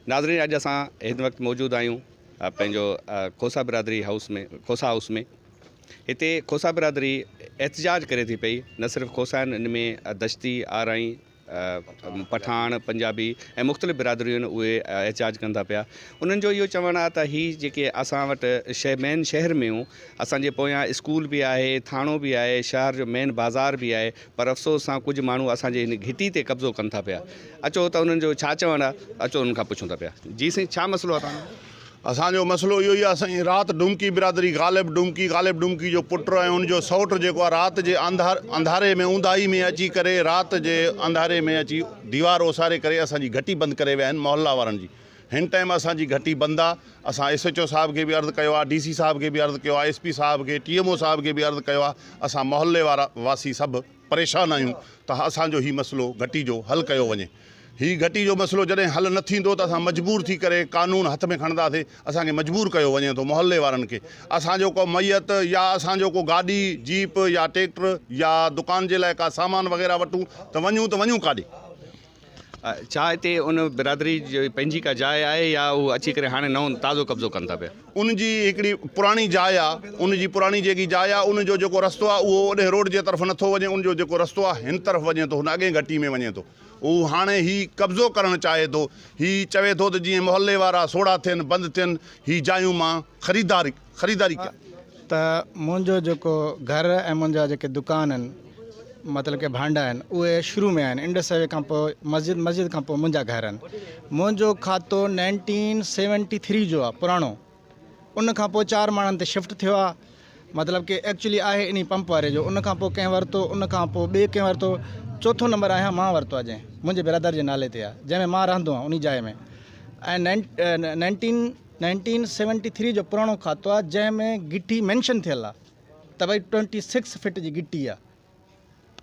नाज़रीन, अॼु असां हिन वक़्तु मौजूदु आहियूं पंहिंजो खोसा बिरादरी खोसा हाउस में। हिते खोसा बिरादरी एहतजाज करे थी पई। न सिर्फ़ु खोसा आहिनि, इन में दश्ती, आरई, पठान, पंजाबी ऐं मुख़्तलिफ़ बिरादरियूं आहिनि, उहे एहतजाज कनि था पिया। उन्हनि जो इहो चवणु आहे त हीअ जेके असां वटि मेन शहर में हूं, असांजे पोयां स्कूल बि आहे, थाणो बि आहे, शहर जो मेन बाज़ार बि आहे, पर अफ़सोस सां कुझु माण्हू असांजे हिन घिटी ते कब्ज़ो कनि था पिया। अचो त उन्हनि जो छा चवणु आहे, अचो उन्हनि खां पुछूं था पिया। जी साईं, छा मसइलो आहे तव्हांजो? असांजो मसइलो इहो ई आहे साईं, राति डुमकी बिरादरी ग़ालिब डुमकी जो पुटु ऐं उनजो सौटु जेको आहे राति जे अंधारे में ऊंदाही में अची करे राति जे अंधारे में अची दीवार ओसारे करे असांजी घटी बंदि करे विया आहिनि मोहल्ला वारनि जी। हिन टाइम असांजी घटी बंदि आहे। असां SHO साहिब खे बि अर्ज़ु कयो आहे, DC साहिब खे बि अर्ज़ु कयो आहे, SP साहिब खे, TMO साहिब खे बि अर्ज़ु कयो आहे। असां मोहल्ले वासी सभु परेशान आहियूं त असांजो हीउ मसइलो घटी जो हल कयो वञे। ही घटी जो मसइलो जॾहिं हल न थींदो त असां मजबूर थी करे कानून हथ में खणंदासीं। असांखे मजबूर कयो वञे थो मोहल्ले वारनि खे। असांजो को मैयत या असांजो को गाॾी जीप या ट्रैक्टर या दुकान जे लाइ का सामान वग़ैरह वठूं त वञूं काॾे? छा हिते उन बिरादरी जो पंहिंजी का जाइ आहे या उहो अची करे हाणे नओं ताज़ो कब्ज़ो कनि था पिया? उनजी हिकिड़ी पुराणी जाइ आहे। उनजी पुराणी जेकी जाइ आहे, उनजो जेको रस्तो आहे उहो ओॾे रोड जे तरफ़ नथो वञे। उनजो जेको रस्तो आहे हिन तरफ़ वञे थो, हुन अॻे घटी में वञे थो। उहो हाणे ही कब्ज़ो करणु चाहे थो। ही चवे थो त जीअं मोहल्ले वारा सोड़ा थियनि, बंदि थियनि, ही जायूं मां ख़रीदारी कयां। त मुंहिंजो जेको घर ऐं मुंहिंजा जेके दुकान आहिनि, मतिलबु कि भांडा आहिनि, उहे शुरू में आहिनि। इंडस हाईवे खां पोइ मस्जिद खां पोइ मुंहिंजा घर आहिनि। मुंहिंजो खातो 1973 जो आहे, पुराणो। उन खां पोइ 4 माण्हुनि ते शिफ्ट थियो आहे। मतिलबु कि एक्चुअली आहे इन पंप वारे जो। उन खां पोइ कंहिं वरितो, उन खां पोइ ॿिए कंहिं वरितो। चोथों नंबर आहियां मां वरितो आहे, जंहिं मुंहिंजे बिरादर जे नाले ते आहे, जंहिंमें मां रहंदो आहियां उन जाइ में। ऐं 1973 जो पुराणो खातो आहे, जंहिंमें गिटी मैंशन थियल आहे त भई 26 फीट जी गिटी आहे।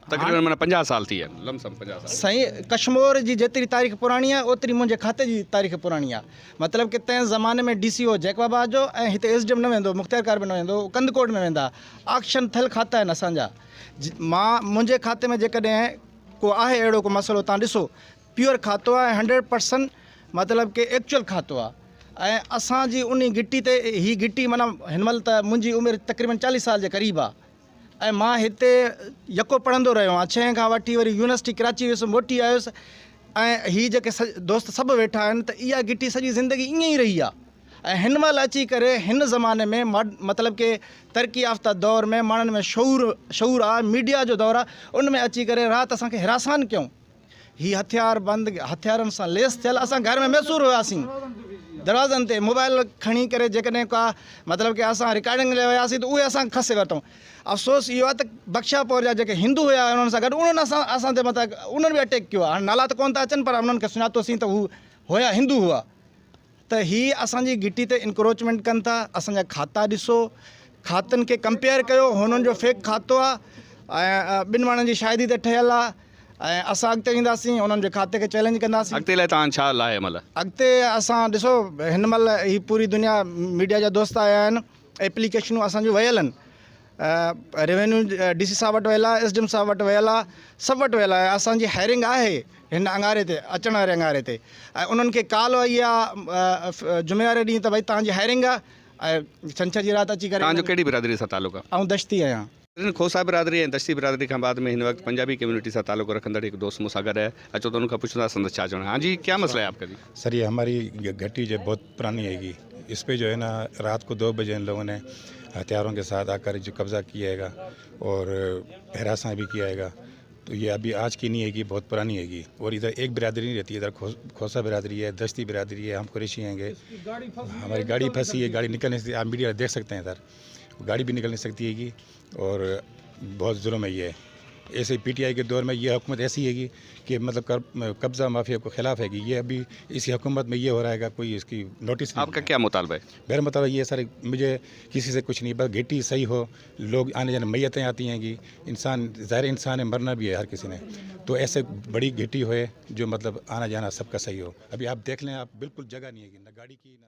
तक़रीबन माना 50 साल थी आहिनि, लमसम 50 साल। साईं, कश्मीर जी जेतिरी तारीख़ पुराणी आहे, ओतिरी मुंहिंजे खाते जी तारीख़ पुराणी आहे। मतिलबु कि तंहिं ज़माने में DCO जैकबाबाद जो ऐं हिते SDM न वेंदो, मुख़्तियारकार बि न वेंदो, कंदकोट में वेंदा। ऑक्शन थियल खाता आहिनि असांजा। मुंहिंजे खाते में जेकॾहिं को आहे अहिड़ो को मसइलो, तव्हां ॾिसो, प्योर खातो आहे, 100% मतिलबु कि एक्चुअल खातो आहे। ऐं असांजी उन गिटी ते ही गिटी माना हिन महिल त मुंहिंजी उमिरि तक़रीबन 40 साल जे क़रीब आहे। ऐं मां हिते यको पढ़ंदो रहियो आहियां। 6 खां वठी वरी यूनिवर्सिटी कराची वियुसि, मोटी आयुसि। ऐं हीअ जेके दोस्त सभु वेठा आहिनि, त इहा गिटी सॼी ज़िंदगी ईअं ई रही आहे। ऐं हिन महिल अची करे हिन ज़माने में मतिलबु कि तरक़ी याफ़्ता दौर में माण्हुनि में शऊर आहे, मीडिया जो दौरु आहे, उन में अची करे राति असांखे हिरासान कयूं। हीअ हथियार बंदि, हथियारनि सां लेस थियल, असां घर में मैसूर हुआसीं। दरवाज़नि ते मोबाइल खणी करे जेकॾहिं का मतिलबु कि असां रिकॉर्डिंग लाइ वियासीं त उहे असां खसे वरितऊं। अफ़सोस इहो आहे त बख्शापुर जा जेके हिंदू हुआ उन्हनि सां गॾु, उन्हनि असां ते मतिलबु उन्हनि बि अटैक कयो आहे। हाणे नाला त कोन था अचनि, पर उन्हनि खे सुञातोसीं त हू हुया, हिंदू हुआ। त हीअ असांजी गिटी ते इंक्रोचमेंट कनि था। असांजा खाता ॾिसो, खातनि खे कंपेयर कयो, हुननि जो फेक खातो आहे ऐं 2 माण्हुनि जी शादी ते ठहियलु आहे। ऐं असां अॻिते ईंदासीं, उन्हनि जे खाते खे चैलेंज कंदासीं। अॻिते लाइ तव्हां छा लाहे महिल? अॻिते असां ॾिसो, हिन महिल ही पूरी दुनिया मीडिया जा दोस्त आया आहिनि। एप्लीकेशनूं असांजूं वियल आहिनि। रेवेन्यू DC साहिब वटि वियल आहे, SDM साहिब वटि वियल आहे, सभु वटि वियल आहे। असांजी हायरिंग आहे हिन अंगारे ते, अचण वारे अंगारे ते। ऐं उन्हनि खे कॉल आई आहे जुमेवारे ॾींहुं त भई तव्हांजी हायरिंग आहे। ऐं छंछर जी राति अची करे। तव्हांजो कहिड़ी बिरादरी सां तालुक़ु आहे? ऐं दश्ती आहियां। खोसा बिरादरी ऐं दश्ती बिरादरी खां बाद में हिन वक्त पंजाबी कम्युनिटी से ताल्लुक़ रखंदड़ एक दोस्त मुझसे गॾु है। अचो तो उनका पूछना संदेश छा चवणु। हाँ जी, क्या मसला है आपका जी? सर, ये हमारी घटी जो बहुत पुरानी हैगी। इस पे जो है ना, रात को 2 बजे इन लोगों ने हथियारों के साथ आकर जो कब्ज़ा किया और हरासा भी किया। तो ये अभी आज की नहीं हैगी, बहुत पुरानी हैगी। और इधर एक बिरादरी नहीं रहती, इधर खोसा बिरादरी है, दश्ती बिरादरी है, हम कुरैशी हैंगे। हमारी गाड़ी फंसी है, गाड़ी निकल नहीं सकती। आप मीडिया देख सकते हैं इधर, गाड़ी भी निकल नहीं सकती हैगी और बहुत जुल्म है ये। ऐसे PTI के दौर में ये हुकूमत ऐसी हैगी कि मतलब कब्ज़ा माफिया को खिलाफ हैगी। ये अभी इसी हुकूमत में ये हो रहा है, कोई इसकी नोटिस। आपका क्या मुतालबा है? मेरा मतलब ये सर, मुझे किसी से कुछ नहीं, बस घिटी सही हो, लोग आने जाने, मैयतें आती हैं कि इंसान ज़ाहिर इंसान है, मरना भी है हर किसी ने। तो ऐसे बड़ी घिटी होए जो मतलब आना जाना सबका सही हो। अभी आप देख लें, आप बिल्कुल जगह नहीं है, ना गाड़ी की ना